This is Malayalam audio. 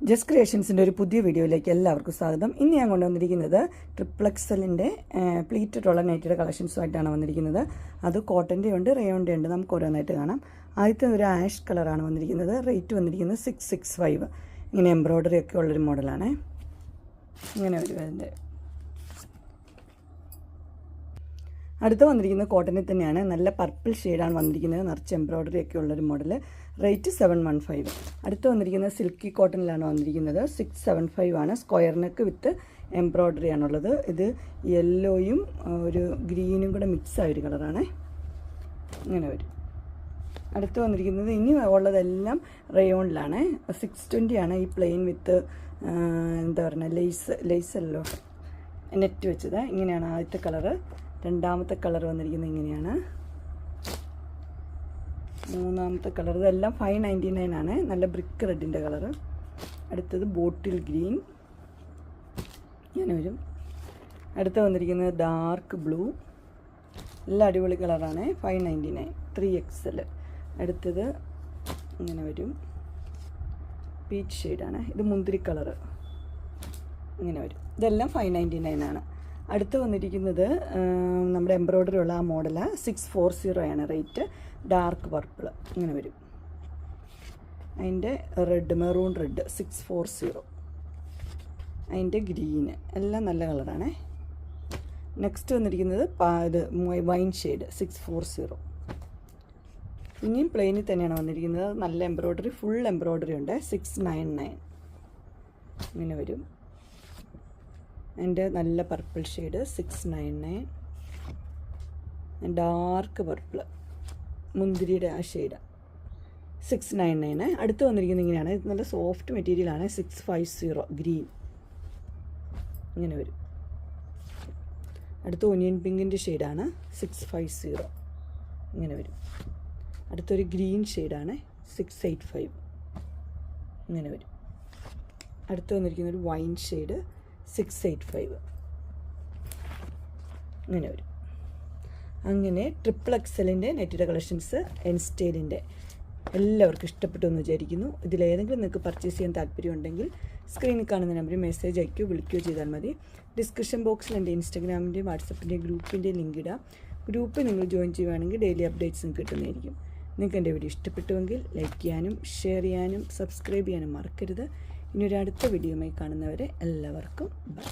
ജസ്റ്റ് ക്രിയേഷൻസിൻ്റെ ഒരു പുതിയ വീഡിയോയിലേക്ക് എല്ലാവർക്കും സ്വാഗതം. ഇന്ന് ഞാൻ കൊണ്ടുവന്നിരിക്കുന്നത് ട്രിപ്ലക്സലിൻ്റെ പ്ലീറ്റഡ് ഉള്ള നൈറ്റിയുടെ കളക്ഷൻസുമായിട്ടാണ് വന്നിരിക്കുന്നത്. അത് കോട്ടൻ്റെ ഉണ്ട്, റയോണിൻ്റെ ഉണ്ട്. നമുക്ക് ഓരോന്നായിട്ട് കാണാം. ആദ്യത്തെ ഒരു ആഷ് കളറാണ് വന്നിരിക്കുന്നത്. റേറ്റ് വന്നിരിക്കുന്നത് 665. ഇങ്ങനെ എംബ്രോയ്ഡറി ഒക്കെ ഉള്ളൊരു മോഡലാണ്. ഇങ്ങനെ വരും അതിൻ്റെ. അടുത്ത് വന്നിരിക്കുന്നത് കോട്ടണിൽ തന്നെയാണ്. നല്ല പർപ്പിൾ ഷെയ്ഡാണ് വന്നിരിക്കുന്നത്. നിറച്ച് എംബ്രോയ്ഡറി ഒക്കെ ഉള്ളൊരു മോഡൽ. റേറ്റ് 715. അടുത്ത് വന്നിരിക്കുന്നത് സിൽക്കി കോട്ടണിലാണ് വന്നിരിക്കുന്നത്. 675 ആണ്. സ്ക്വയർ നെക്ക് വിത്ത് എംബ്രോയ്ഡറി ആണുള്ളത്. ഇത് യെല്ലോയും ഒരു ഗ്രീനും കൂടെ മിക്സ് ആയൊരു കളറാണ്. ഇങ്ങനെ വരും. അടുത്ത് വന്നിരിക്കുന്നത് ഇനി ഉള്ളതെല്ലാം റയോണിലാണ്. 620 ആണ്. ഈ പ്ലെയിൻ വിത്ത് എന്താ പറയുക, ലേസല്ലോ നെറ്റ് വെച്ചത്. ഇങ്ങനെയാണ് ആദ്യത്തെ കളറ്. രണ്ടാമത്തെ കളർ വന്നിരിക്കുന്നത് ഇങ്ങനെയാണ്. മൂന്നാമത്തെ കളർ. ഇതെല്ലാം 599 ആണ്. നല്ല ബ്രിക്ക് റെഡിൻ്റെ കളറ്. അടുത്തത് ബോട്ടിൽ ഗ്രീൻ. ഇങ്ങനെ വരും. അടുത്ത് വന്നിരിക്കുന്നത് ഡാർക്ക് ബ്ലൂ. എല്ലാം അടിപൊളി കളറാണ്. 599, 3XL. അടുത്തത് ഇങ്ങനെ വരും. പീച്ച് ഷെയ്ഡാണ്. ഇത് മുന്തിരി കളറ്. ഇങ്ങനെ വരും. ഇതെല്ലാം 599 ആണ്. അടുത്ത് വന്നിരിക്കുന്നത് നമ്മുടെ എംബ്രോയ്ഡറി ഉള്ള ആ മോഡൽ 640 ആണ് റേറ്റ്. Dark purple. ഇങ്ങനെ വരും. അതിൻ്റെ റെഡ്, മെറൂൺ റെഡ് 640. അതിൻ്റെ ഗ്രീന്. എല്ലാം നല്ല കളറാണ്. നെക്സ്റ്റ് വന്നിരിക്കുന്നത് ഇത് വൈൻ ഷെയ്ഡ് 640. ഇനിയും പ്ലെയിനിൽ തന്നെയാണ് വന്നിരിക്കുന്നത്. നല്ല എംബ്രോയ്ഡറി, ഫുൾ എംബ്രോയ്ഡറി ഉണ്ട്. 699. ഇങ്ങനെ വരും. അതിൻ്റെ നല്ല പർപ്പിൾ ഷെയ്ഡ് 699. ഡാർക്ക് പർപ്പിൾ മുന്തിരിയുടെ ആ ഷെയ്ഡ് 699. അടുത്ത് വന്നിരിക്കുന്നത് ഇങ്ങനെയാണ്. ഇത് നല്ല സോഫ്റ്റ് മെറ്റീരിയലാണ്. 650 ഗ്രീൻ. ഇങ്ങനെ വരും. അടുത്ത ഒനിയൻ പിങ്കിൻ്റെ ഷെയ്ഡാണ്. 650. ഇങ്ങനെ വരും. അടുത്തൊരു ഗ്രീൻ ഷെയ്ഡാണ്. 685. ഇങ്ങനെ വരും. അടുത്ത് വന്നിരിക്കുന്ന ഒരു വൈൻ ഷെയ്ഡ് 685. ഇങ്ങനെ വരും. അങ്ങനെ ട്രിപ്ലക്സലിൻ്റെ നെറ്റിയുടെ കളക്ഷൻസ് ഇൻസ്റ്റൈലിൻ്റെ എല്ലാവർക്കും ഇഷ്ടപ്പെട്ടു എന്ന് വിചാരിക്കുന്നു. ഇതിലേതെങ്കിലും നിങ്ങൾക്ക് പർച്ചേസ് ചെയ്യാൻ താല്പര്യമുണ്ടെങ്കിൽ സ്ക്രീനിൽ കാണുന്ന നമ്പറിൽ മെസ്സേജ് അയക്കുകയോ വിളിക്കുകയോ ചെയ്താൽ മതി. ഡിസ്ക്രിപ്ഷൻ ബോക്സിൽ എൻ്റെ ഇൻസ്റ്റാഗ്രാമിൻ്റെയും വാട്സപ്പിൻ്റെയും ഗ്രൂപ്പിൻ്റെയും ലിങ്ക് ഇടാം. ഗ്രൂപ്പിൽ നിങ്ങൾ ജോയിൻ ചെയ്യുകയാണെങ്കിൽ ഡെയിലി അപ്ഡേറ്റ്സും കിട്ടുന്നതായിരിക്കും. നിങ്ങൾക്ക് എൻ്റെ വീഡിയോ ഇഷ്ടപ്പെട്ടുവെങ്കിൽ ലൈക്ക് ചെയ്യാനും ഷെയർ ചെയ്യാനും സബ്സ്ക്രൈബ് ചെയ്യാനും മറക്കരുത്. ഇനി ഒരു അടുത്ത വീഡിയോയുമായി കാണുന്നവരെ എല്ലാവർക്കും ബൈ.